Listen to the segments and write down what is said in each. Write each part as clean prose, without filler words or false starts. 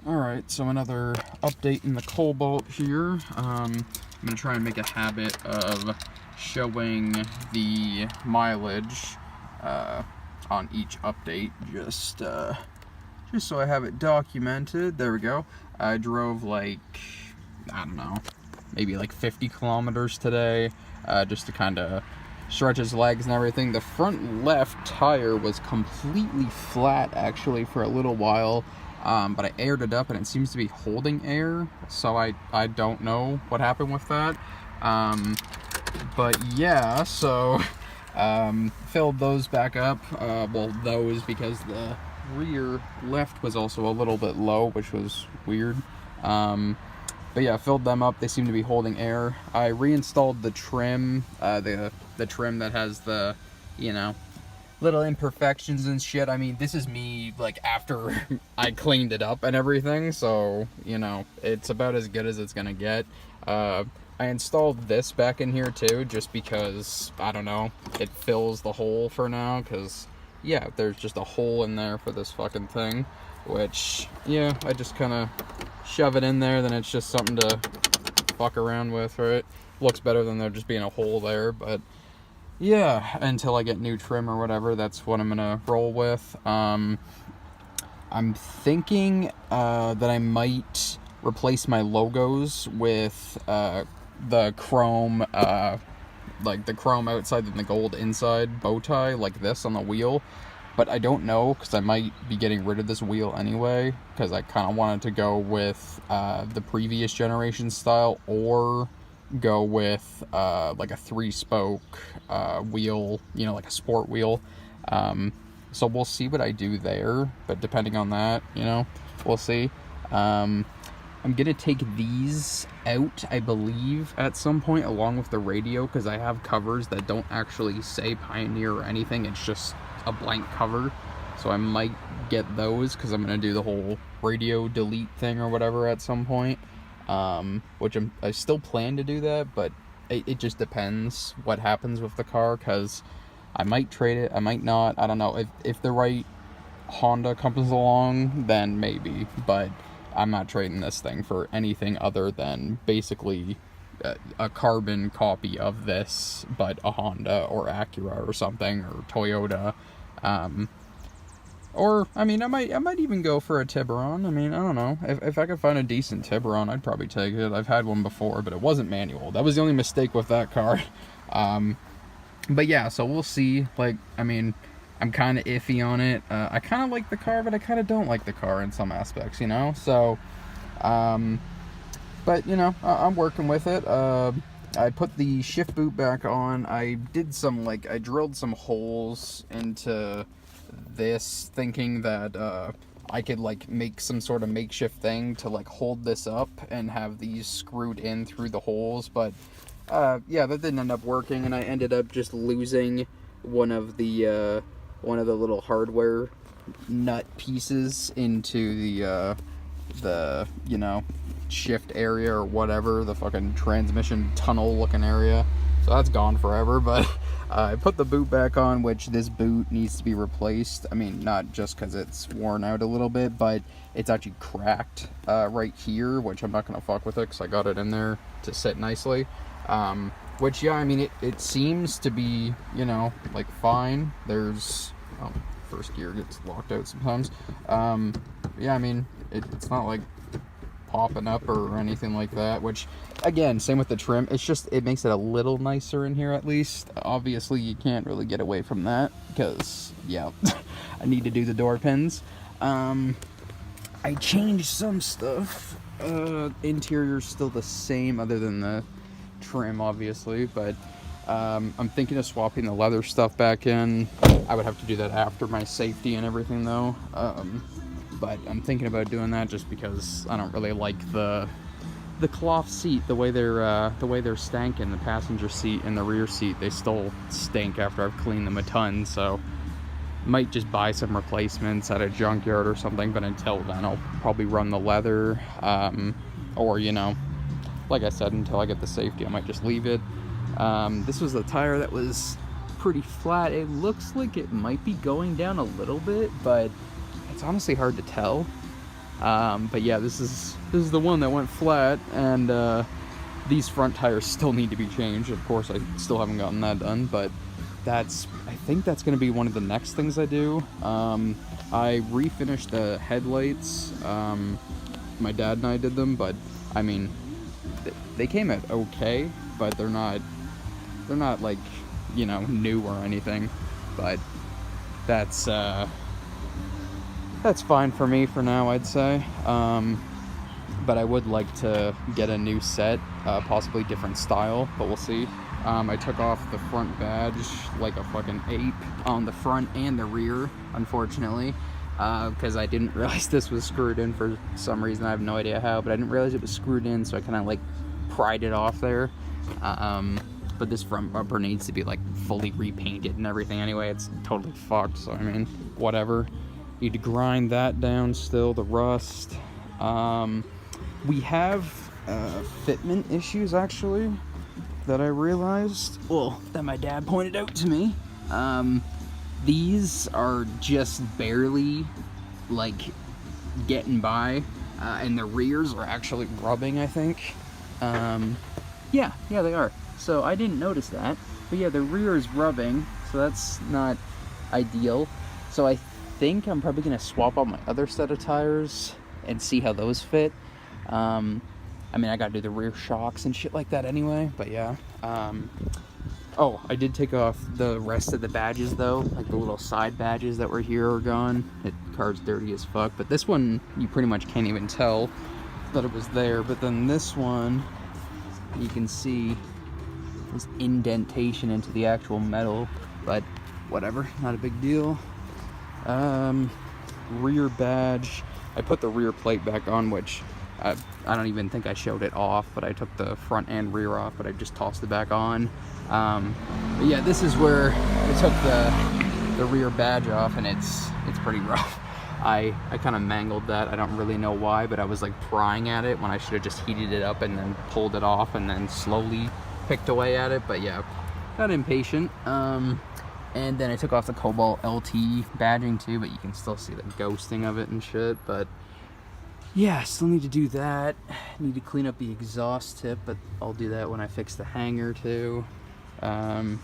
Alright, so another update in the Cobalt here. I'm going to try and make a habit of showing the mileage on each update, just so I have it documented. There we go. I drove like, I don't know, maybe like 50 kilometers today, just to kind of stretch his legs and everything. The front left tire was completely flat actually for a little while. But I aired it up and it seems to be holding air, so I don't know what happened with that. But yeah, so filled those back up. Well, those, because the rear left was also a little bit low, which was weird. But yeah, filled them up. They seem to be holding air. I reinstalled the trim, the trim that has the, you know, little imperfections and shit. I mean, this is me, like, after I cleaned it up and everything, so, you know, it's about as good as it's gonna get. I installed this back in here, too, just because, I don't know, it fills the hole for now, because, yeah, there's just a hole in there for this fucking thing, which, yeah, I just kind of shove it in there, then it's just something to fuck around with, right? Looks better than there just being a hole there, but yeah, until I get new trim or whatever, that's what I'm gonna roll with. I'm thinking that I might replace my logos with the chrome, like the chrome outside and the gold inside bow tie, like this on the wheel. But I don't know, because I might be getting rid of this wheel anyway, because I kind of wanted to go with the previous generation style, or go with like a 3-spoke wheel, you know, like a sport wheel. So we'll see what I do there, but depending on that, you know, we'll see. I'm gonna take these out, I believe, at some point, along with the radio, because I have covers that don't actually say Pioneer or anything. It's just a blank cover, so I might get those, because I'm gonna do the whole radio delete thing or whatever at some point. Which I still plan to do that, but it just depends what happens with the car, because I might trade it, I might not, I don't know. If the right Honda comes along, then maybe, but I'm not trading this thing for anything other than basically a carbon copy of this, but a Honda or Acura or something, or Toyota. Or, I mean, I might even go for a Tiburon. I mean, I don't know. If I could find a decent Tiburon, I'd probably take it. I've had one before, but it wasn't manual. That was the only mistake with that car. But yeah, so we'll see. Like, I mean, I'm kind of iffy on it. I kind of like the car, but I kind of don't like the car in some aspects, you know? So, but, you know, I'm working with it. I put the shift boot back on. I did some, like, I drilled some holes into this, thinking that I could like make some sort of makeshift thing to like hold this up and have these screwed in through the holes, but yeah, that didn't end up working, and I ended up just losing one of the little hardware nut pieces into the you know, shift area or whatever, the fucking transmission tunnel looking area. So that's gone forever, but I put the boot back on, which this boot needs to be replaced. I mean, not just because it's worn out a little bit, but it's actually cracked right here, which I'm not going to fuck with it because I got it in there to sit nicely. Which, yeah, I mean, it seems to be, you know, like fine. There's, oh, first gear gets locked out sometimes. Yeah, I mean, it's not like popping up or anything like that, which, again, same with the trim. It's just, it makes it a little nicer in here, at least. Obviously, you can't really get away from that, because, yeah, I need to do the door pins. I changed some stuff. Interior's still the same, other than the trim, obviously, but I'm thinking of swapping the leather stuff back in. I would have to do that after my safety and everything, though. But I'm thinking about doing that just because I don't really like the cloth seat, the way they're stanking. The passenger seat and the rear seat, they still stink after I've cleaned them a ton. So might just buy some replacements at a junkyard or something. But until then, I'll probably run the leather, or, you know, like I said, until I get the safety, I might just leave it. This was a tire that was pretty flat. It looks like it might be going down a little bit, but it's honestly hard to tell. But yeah, this is the one that went flat, and these front tires still need to be changed. Of course, I still haven't gotten that done, but I think that's going to be one of the next things I do. I refinished the headlights. My dad and I did them, but I mean, they came out okay, but they're not like, you know, new or anything. But that's fine for me for now, I'd say. But I would like to get a new set, possibly different style, but we'll see. I took off the front badge like a fucking ape on the front and the rear, unfortunately, because I didn't realize this was screwed in for some reason. I have no idea how, but I didn't realize it was screwed in, so I kind of like pried it off there. But this front bumper needs to be like fully repainted and everything anyway. It's totally fucked, so I mean, whatever. Need to grind that down still, the rust. We have fitment issues, actually, that I realized, well, that my dad pointed out to me. These are just barely, like, getting by, and the rears are actually rubbing, I think. Yeah, they are. So I didn't notice that, but yeah, the rear is rubbing, so that's not ideal. So I think I'm probably gonna swap out my other set of tires and see how those fit. I mean, I gotta do the rear shocks and shit like that anyway, but yeah. Oh, I did take off the rest of the badges though, like the little side badges that were here are gone. The car's dirty as fuck, but this one, you pretty much can't even tell that it was there. But then this one, you can see this indentation into the actual metal, but whatever, not a big deal. Rear badge, I put the rear plate back on, which I don't even think I showed it off, but I took the front and rear off, but I just tossed it back on. But yeah, this is where I took the rear badge off, and it's pretty rough. I kind of mangled that. I don't really know why, but I was like prying at it when I should have just heated it up and then pulled it off and then slowly picked away at it. But yeah, got impatient. And then I took off the Cobalt LT badging too, but you can still see the ghosting of it and shit. But yeah, still need to do that. Need to clean up the exhaust tip, but I'll do that when I fix the hanger too. The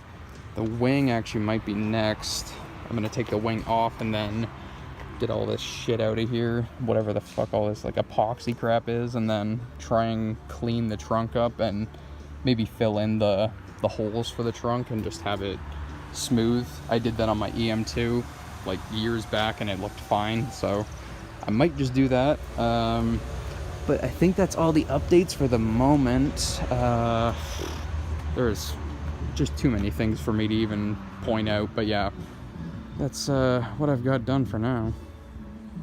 wing actually might be next. I'm gonna take the wing off and then get all this shit out of here, whatever the fuck all this like epoxy crap is, and then try and clean the trunk up and maybe fill in the holes for the trunk and just have it smooth. I did that on my EM2 like years back and it looked fine, so I might just do that. But I think that's all the updates for the moment. There's just too many things for me to even point out, but yeah, that's what I've got done for now.